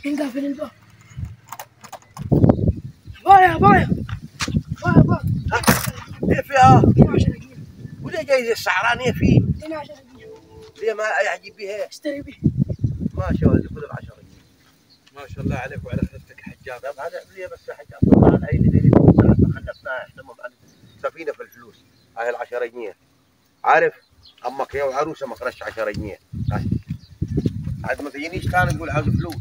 انقفل الباب. بايا بايا بايا بايا. ايه فيها؟ 12 جنيه. وليه جاي زي السعران ايه فيه؟ 12 جنيه. ليه ما يعجب بيها؟ اشتري به. ما شاء الله كل ال10 جنيه. ما شاء الله عليك وعلى خلفتك يا حجاب. طب هذا ليه بس يا حاج عبد الله على العين اللي خلفناها احنا سفينه في الفلوس. هاي ال10 جنيه. عارف؟ امك يا وعروسه ما كرش 10 جنيه. عاد ما تجينيش ثاني تقول عاوز فلوس.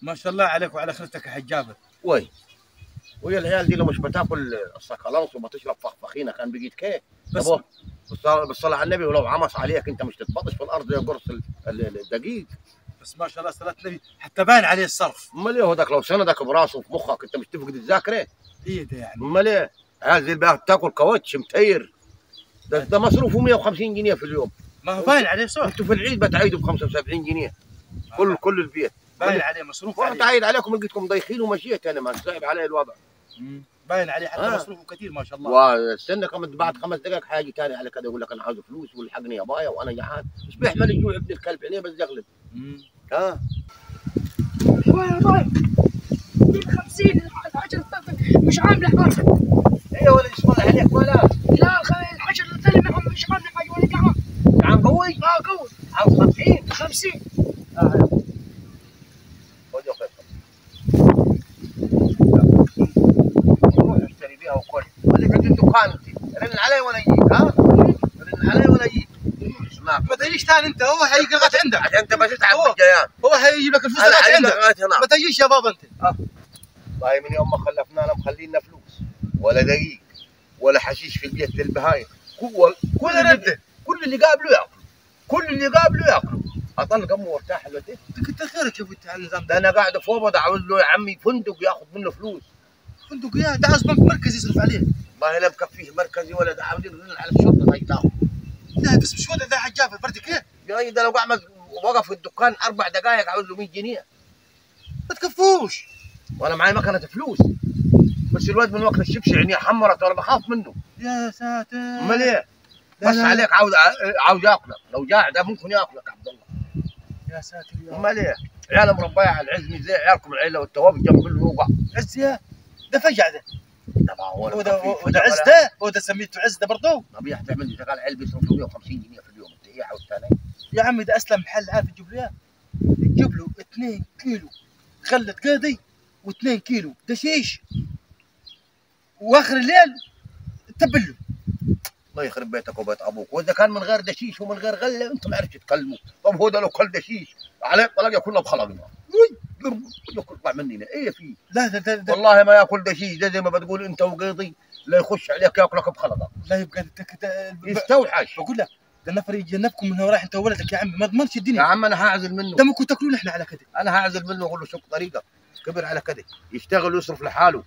ما شاء الله عليك وعلى خلفتك يا حجاب. وي ويا العيال دي لو مش بتاكل الصقلانس وما تشرب فخفخينه كان بقيت كيف؟ بس بالصلاه على النبي ولو عمص عليك انت مش تتبطش في الارض زي قرص الدقيق. بس ما شاء الله صلاة النبي حتى باين عليه الصرف. امال ايه هذاك لو سندك براسه في مخك انت مش تفقد الذاكره؟ ايه ده يعني؟ امال ايه؟ عيال زي الباقي تاكل كاوتش متير. ده مصروفه 150 جنيه في اليوم. ما هو باين عليه صح. انتوا في العيد بتعيدوا ب 75 جنيه كل البيت. باين عليه مصروف وانا عليه. تعيد عليكم لقيتكم ضيخين ومشيت انا ما صعب علي الوضع. باين عليه حتى مصروفه كثير ما شاء الله. واستنى بعد 5 دقائق حاجه ثانيه على كذا يقول لك انا عاوز فلوس والحقني يا بايا وانا جعان. ايش بيحمل الجوع ابن الكلب عينيه بس يغلب. بايا بايا. جيب 50 الحجر مش عامله حاجه. ايه ولا اسمه عليك ولا؟ لا الحجر الثاني معهم مش عامله حاجه ولا جعان. جعان قوي؟ قوي. عاوز 50. 50. خذ يا فيصل. روح اشتري بيها وكل. خليك عند الدكان انت. رن علي وانا اجيك ها؟ رن علي وانا اجيك. اسمع ما تجيش ثاني انت، هو حيجي لغايه عندك. عشان انت ما تتعب بالجيان. هو حيجيب لك الفلوس انا لغايه حيجيب لك عندك. لغايه هنا. ما تجيش يا بابا انت. والله من يوم ما خلفنانا مخلينا فلوس ولا دقيق ولا حشيش في البيت للبهايم. كل اللي قابله ياكل. كل اللي قابله ياكل. اطلق امه وارتاح البيت. كنت خيرك يا ابو على النظام ده ده. انا قاعد فوق بده عاوز له يا عمي فندق ياخذ منه فلوس. فندق يا ده عاوز بنك مركزي يصرف عليه. ما هي لا مكفيه مركزي ولا ده عاوزين يرن على الشرطه تاخذ. لا بس مش وضع ده حجاب البردك ايه؟ يا ده لو قاعد وقف في الدكان 4 دقائق عاوز له 100 جنيه. ما تكفوش. وانا معي مكنه فلوس. بس الواد من وقت الشبشب عينيه حمرت وانا بخاف منه. يا ساتر. امال ايه؟ بس عليك عاوز ياكلك، لو جاع ده ممكن ياكلك يا عبد الله. يا ساتر يا رب. امال ايه؟ عيال مربيه على العزمي زي عيالكم العيله والتوابل جنب الوقع. عز يا ده فجع ده. طبعا وده عز ده؟ وده سميته عز ده برضه؟ طب يا تعمل لي شغال علبه يصرف 150 جنيه في اليوم، انت ايه عاوز ثاني؟ يا عمي ده اسلم محل عارف تجيب له اياه؟ تجيب له 2 كيلو خلة قاضي و2 كيلو دشيش واخر الليل تبل له. الله يخرب بيتك وبيت ابوك، واذا كان من غير دشيش ومن غير غله انتم ما عرفتوا تتكلموا، طب هو ده لو كل دشيش عليه طلاق كلنا بخلقنا. يطلع مني ايه في؟ لا ده والله ما ياكل دشيش، ده زي ما بتقول انت وقيضي لا يخش عليك ياكلك بخلقك. لا يبقى يستوحش. بقول لك ده النفر يجنبكم من وراح انت وولدك يا عمي ما تضمنش الدنيا. يا عم انا هعزل منه. ده ممكن تاكلون احنا على كده. انا هعزل منه واقول له شوف طريقك، كبر على كده، يشتغل ويصرف لحاله.